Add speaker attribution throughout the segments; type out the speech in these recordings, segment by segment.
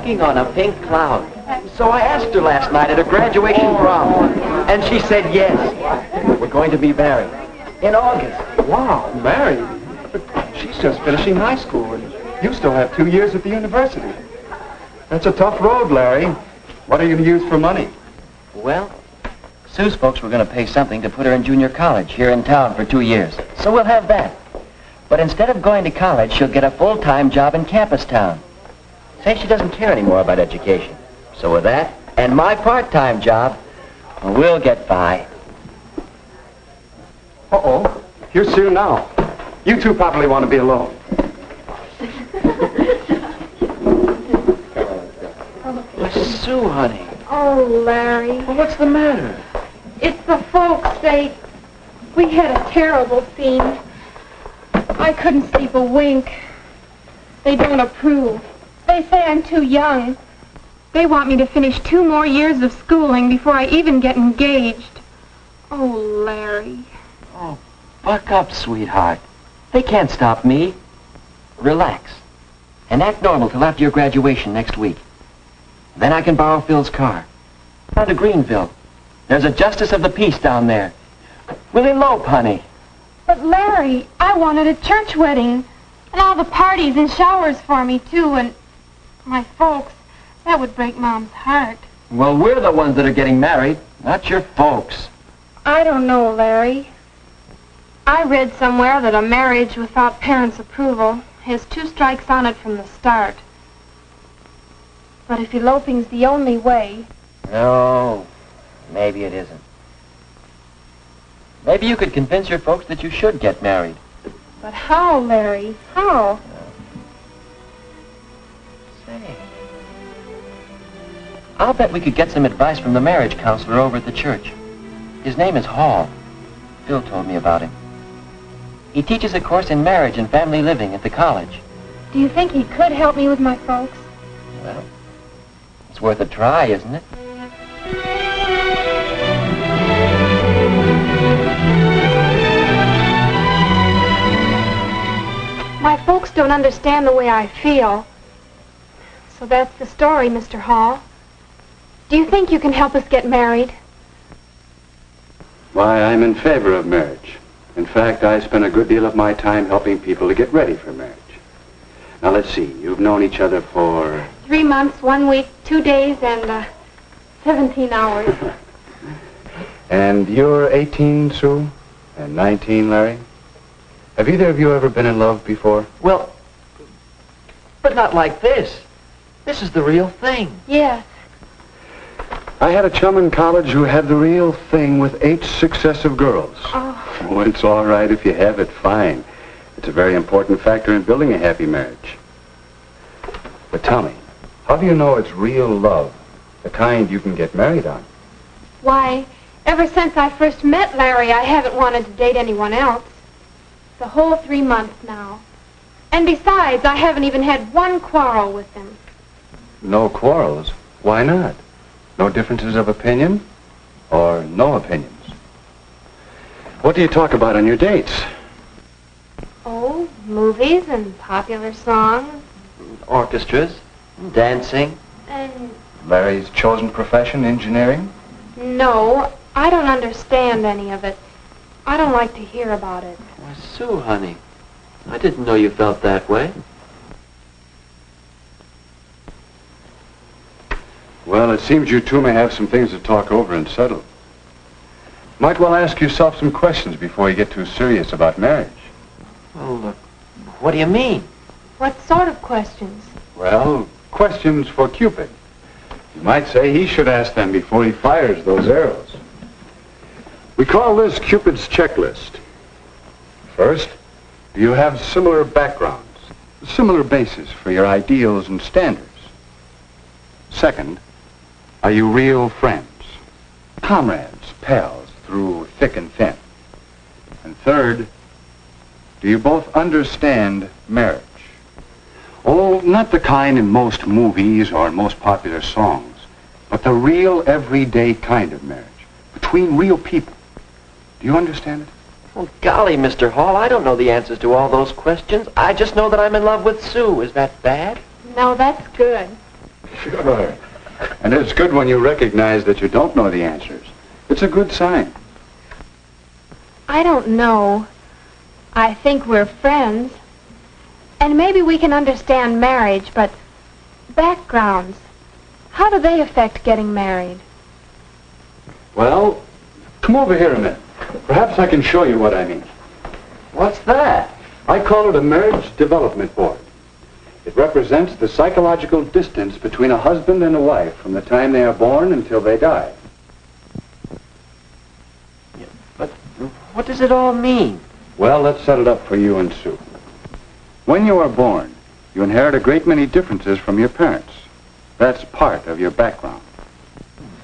Speaker 1: walking on a pink cloud. So I asked her last night at her graduation prom, and she said yes. We're going to be married in August.
Speaker 2: Wow, married? But she's just finishing high school, and you still have 2 years at the university. That's a tough road, Larry. What are you going to use for money?
Speaker 1: Well, Sue's folks were going to pay something to put her in junior college here in town for 2 years. So we'll have that. But instead of going to college, she'll get a full-time job in campus town. Say she doesn't care anymore about education. So with that, and my part-time job, we'll get by.
Speaker 2: Uh-oh. Here's Sue now. You two probably want to be alone.
Speaker 1: Sue, honey.
Speaker 3: Oh, Larry.
Speaker 1: Well, what's the matter?
Speaker 3: It's the folks. We had a terrible scene. I couldn't sleep a wink. They don't approve. They say I'm too young. They want me to finish 2 more years of schooling before I even get engaged. Oh, Larry.
Speaker 1: Oh, buck up, sweetheart. They can't stop me. Relax. And act normal till after your graduation next week. Then I can borrow Phil's car. Down to Greenville. There's a justice of the peace down there. We'll elope, honey.
Speaker 3: But, Larry, I wanted a church wedding. And all the parties and showers for me, too. And my folks, that would break Mom's heart.
Speaker 1: Well, we're the ones that are getting married, not your folks.
Speaker 3: I don't know, Larry. I read somewhere that a marriage without parents' approval has 2 strikes on it from the start. But if eloping's the only way...
Speaker 1: No, maybe it isn't. Maybe you could convince your folks that you should get married.
Speaker 3: But how, Larry? How?
Speaker 1: Say, I'll bet we could get some advice from the marriage counselor over at the church. His name is Hall. Phil told me about him. He teaches a course in marriage and family living at the college.
Speaker 3: Do you think he could help me with my folks?
Speaker 1: Well, it's worth a try, isn't it?
Speaker 3: My folks don't understand the way I feel. So that's the story, Mr. Hall. Do you think you can help us get married?
Speaker 2: Why, I'm in favor of marriage. In fact, I spend a good deal of my time helping people to get ready for marriage. Now, let's see. You've known each other for...
Speaker 3: 3 months, 1 week, 2 days, and 17 hours.
Speaker 2: And you're 18, Sue? And 19, Larry? Have either of you ever been in love before?
Speaker 1: Well, but not like this. This is the real thing.
Speaker 3: Yes.
Speaker 2: I had a chum in college who had the real thing with 8 successive girls. Oh, it's all right if you have it, fine. It's a very important factor in building a happy marriage. But tell me, how do you know it's real love, the kind you can get married on?
Speaker 3: Why, ever since I first met Larry, I haven't wanted to date anyone else. The whole 3 months now. And besides, I haven't even had 1 quarrel with him.
Speaker 2: No quarrels? Why not? No differences of opinion? Or no opinions? What do you talk about on your dates?
Speaker 3: Oh, movies and popular songs.
Speaker 1: Orchestras, dancing.
Speaker 3: And...
Speaker 2: Larry's chosen profession, engineering?
Speaker 3: No, I don't understand any of it. I don't like to hear about it.
Speaker 1: Why, Sue, honey, I didn't know you felt that way.
Speaker 2: Well, it seems you two may have some things to talk over and settle. Might well ask yourself some questions before you get too serious about marriage.
Speaker 1: Well, look, what do you mean?
Speaker 3: What sort of questions?
Speaker 2: Well, questions for Cupid. You might say he should ask them before he fires those arrows. We call this Cupid's checklist. First, do you have similar backgrounds, similar bases for your ideals and standards? Second, are you real friends, comrades, pals through thick and thin? And third, do you both understand marriage? Oh, not the kind in most movies or in most popular songs, but the real everyday kind of marriage, between real people. Do you understand it?
Speaker 1: Well, golly, Mr. Hall, I don't know the answers to all those questions. I just know that I'm in love with Sue. Is that bad?
Speaker 3: No, that's good.
Speaker 2: Sure. And it's good when you recognize that you don't know the answers. It's a good sign.
Speaker 3: I don't know. I think we're friends. And maybe we can understand marriage, but backgrounds, how do they affect getting married?
Speaker 2: Well, come over here a minute. Perhaps I can show you what I mean.
Speaker 1: What's that?
Speaker 2: I call it a marriage development board. It represents the psychological distance between a husband and a wife from the time they are born until they die.
Speaker 1: But what does it all mean?
Speaker 2: Well, let's set it up for you and Sue. When you are born, you inherit a great many differences from your parents. That's part of your background.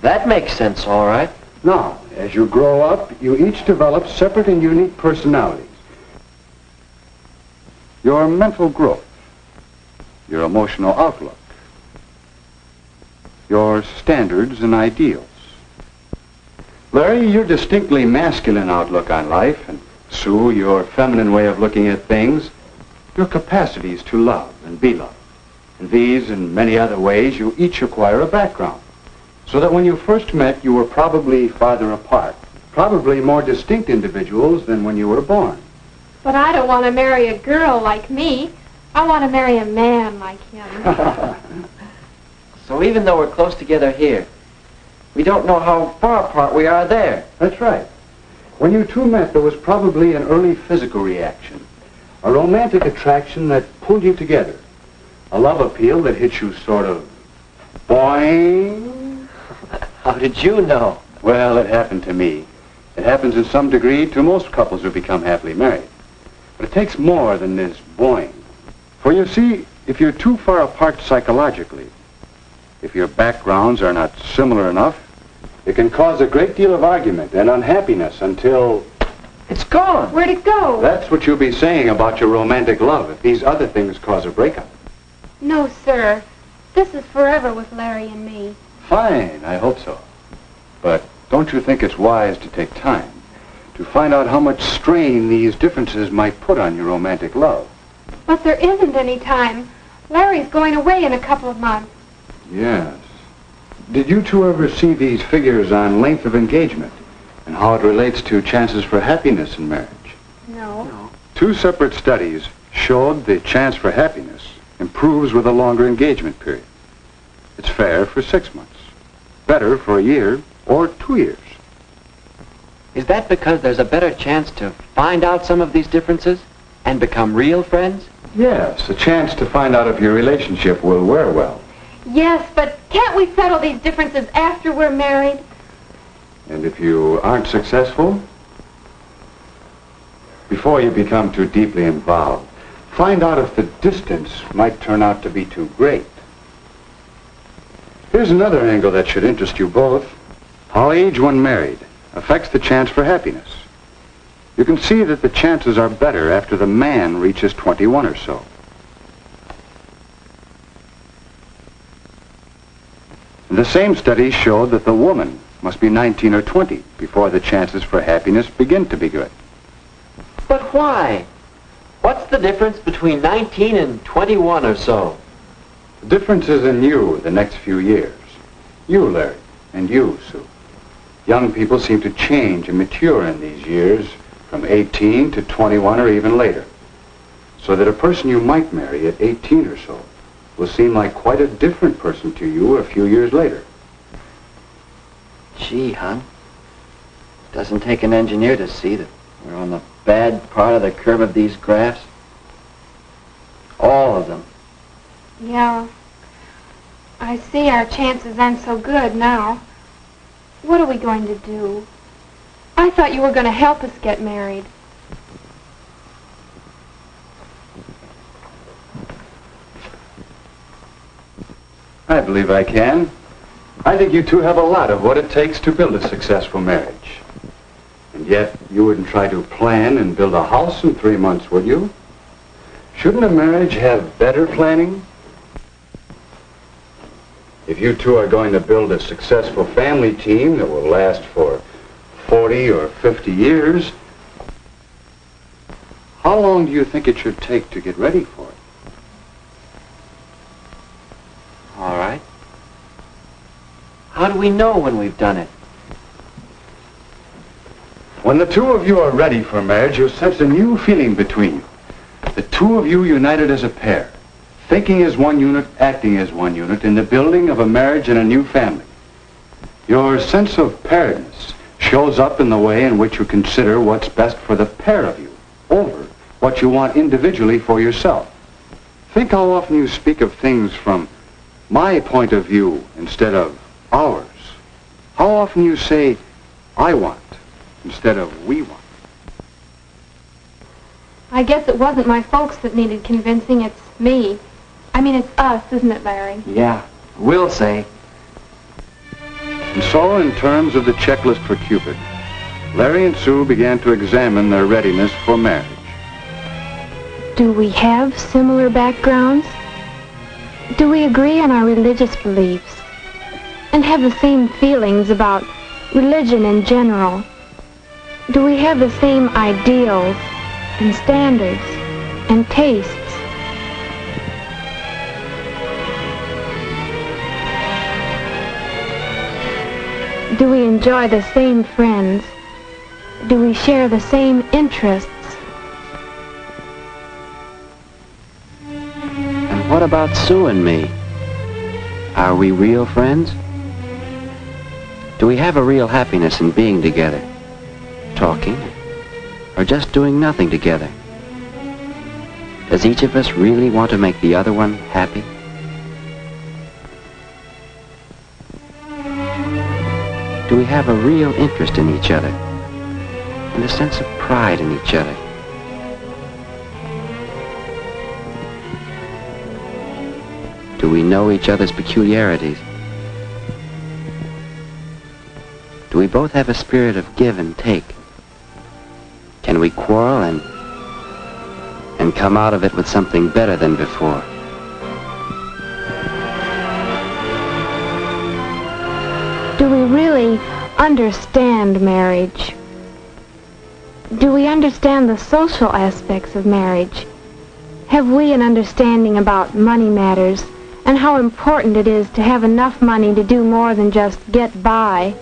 Speaker 1: That makes sense, all right.
Speaker 2: Now, as you grow up, you each develop separate and unique personalities. Your mental growth, your emotional outlook, your standards and ideals. Larry, your distinctly masculine outlook on life, and Sue, your feminine way of looking at things, your capacities to love and be loved. In these and many other ways, you each acquire a background. So that when you first met, you were probably farther apart, probably more distinct individuals than when you were born.
Speaker 3: But I don't want to marry a girl like me. I want to marry a man like him.
Speaker 1: So even though we're close together here, we don't know how far apart we are there.
Speaker 2: That's right. When you two met, there was probably an early physical reaction, a romantic attraction that pulled you together, a love appeal that hit you sort of boing.
Speaker 1: How did you know?
Speaker 2: Well, it happened to me. It happens in some degree to most couples who become happily married. But it takes more than this boing. For you see, if you're too far apart psychologically, if your backgrounds are not similar enough, it can cause a great deal of argument and unhappiness until...
Speaker 1: It's gone.
Speaker 3: Where'd it go?
Speaker 2: That's what you'll be saying about your romantic love if these other things cause a breakup.
Speaker 3: No, sir. This is forever with Larry and me.
Speaker 2: Fine, I hope so. But don't you think it's wise to take time to find out how much strain these differences might put on your romantic love?
Speaker 3: But there isn't any time. Larry's going away in a couple of months.
Speaker 2: Yes. Did you two ever see these figures on length of engagement and how it relates to chances for happiness in marriage?
Speaker 3: No.
Speaker 2: Two separate studies showed the chance for happiness improves with a longer engagement period. It's fair for 6 months, better for a year or 2 years.
Speaker 1: Is that because there's a better chance to find out some of these differences and become real friends?
Speaker 2: Yes, a chance to find out if your relationship will wear well.
Speaker 3: Yes, but can't we settle these differences after we're married?
Speaker 2: And if you aren't successful, before you become too deeply involved, find out if the distance might turn out to be too great. Here's another angle that should interest you both. How age when married affects the chance for happiness. You can see that the chances are better after the man reaches 21 or so. The same study showed that the woman must be 19 or 20 before the chances for happiness begin to be good.
Speaker 1: But why? What's the difference between 19 and 21 or so?
Speaker 2: The difference is in you the next few years. You, Larry, and you, Sue. Young people seem to change and mature in these years from 18 to 21 or even later. So that a person you might marry at 18 or so will seem like quite a different person to you a few years later.
Speaker 1: Gee, hon. Doesn't take an engineer to see that we're on the bad part of the curve of these graphs. All of them.
Speaker 3: Yeah. I see our chances aren't so good now. What are we going to do? I thought you were going to help us get married.
Speaker 2: I believe I can. I think you two have a lot of what it takes to build a successful marriage. And yet, you wouldn't try to plan and build a house in 3 months, would you? Shouldn't a marriage have better planning? If you two are going to build a successful family team that will last for 40 or 50 years, how long do you think it should take to get ready for it?
Speaker 1: All right. do we know when we've done it?
Speaker 2: When the two of you are ready for marriage, you'll sense a new feeling between you. The two of you united as a pair, thinking as one unit, acting as one unit in the building of a marriage and a new family. Your sense of pairedness shows up in the way in which you consider what's best for the pair of you over what you want individually for yourself. Think how often you speak of things from my point of view instead of ours. How often you say, I want, instead of we want.
Speaker 3: I guess it wasn't my folks that needed convincing, it's me. I mean, it's us, isn't it, Larry?
Speaker 1: Yeah, we'll say.
Speaker 2: And so, in terms of the checklist for Cupid, Larry and Sue began to examine their readiness for marriage.
Speaker 3: Do we have similar backgrounds? Do we agree on our religious beliefs? And have the same feelings about religion in general? Do we have the same ideals and standards and tastes? Do we enjoy the same friends? Do we share the same interests?
Speaker 1: And what about Sue and me? Are we real friends? Do we have a real happiness in being together? Talking? Or just doing nothing together? Does each of us really want to make the other one happy? Do we have a real interest in each other? And a sense of pride in each other? Do we know each other's peculiarities? Do we both have a spirit of give and take? Can we quarrel and come out of it with something better than before?
Speaker 3: Do we really understand marriage? Do we understand the social aspects of marriage? Have we an understanding about money matters and how important it is to have enough money to do more than just get by?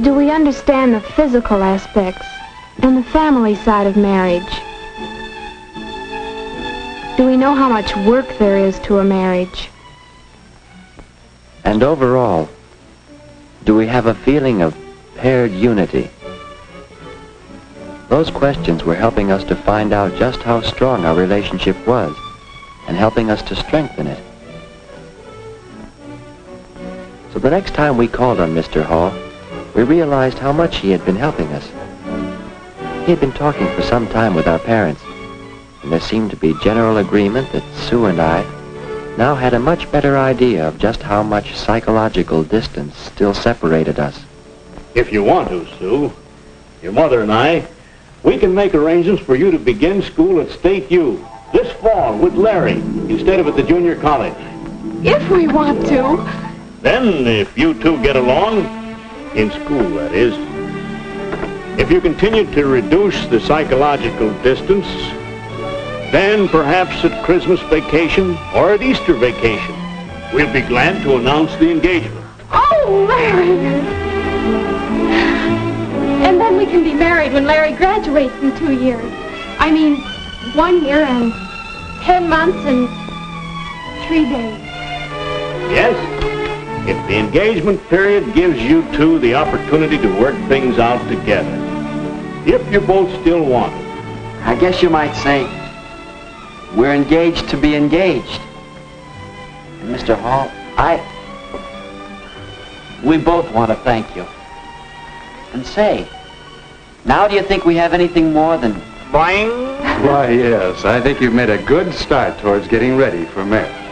Speaker 3: Do we understand the physical aspects and the family side of marriage? Do we know how much work there is to a marriage?
Speaker 1: And overall, do we have a feeling of paired unity? Those questions were helping us to find out just how strong our relationship was and helping us to strengthen it. So the next time we called on Mr. Hall, we realized how much he had been helping us. He had been talking for some time with our parents, and there seemed to be general agreement that Sue and I now had a much better idea of just how much psychological distance still separated us.
Speaker 4: If you want to, Sue, your mother and I, we can make arrangements for you to begin school at State U this fall with Larry instead of at the junior college.
Speaker 3: If we want to.
Speaker 4: Then, if you two get along, in school, that is, if you continue to reduce the psychological distance, then perhaps at Christmas vacation or at Easter vacation, we'll be glad to announce the engagement.
Speaker 3: Oh, Larry! And then we can be married when Larry graduates in 2 years. I mean, 1 year and 10 months and 3 days.
Speaker 4: Yes, if the engagement period gives you two the opportunity to work things out together. If you both still want it.
Speaker 1: I guess you might say we're engaged to be engaged. And Mr. Hall, we both want to thank you. And say, now do you think we have anything more than...
Speaker 4: Bang!
Speaker 2: Why, yes, I think you've made a good start towards getting ready for marriage.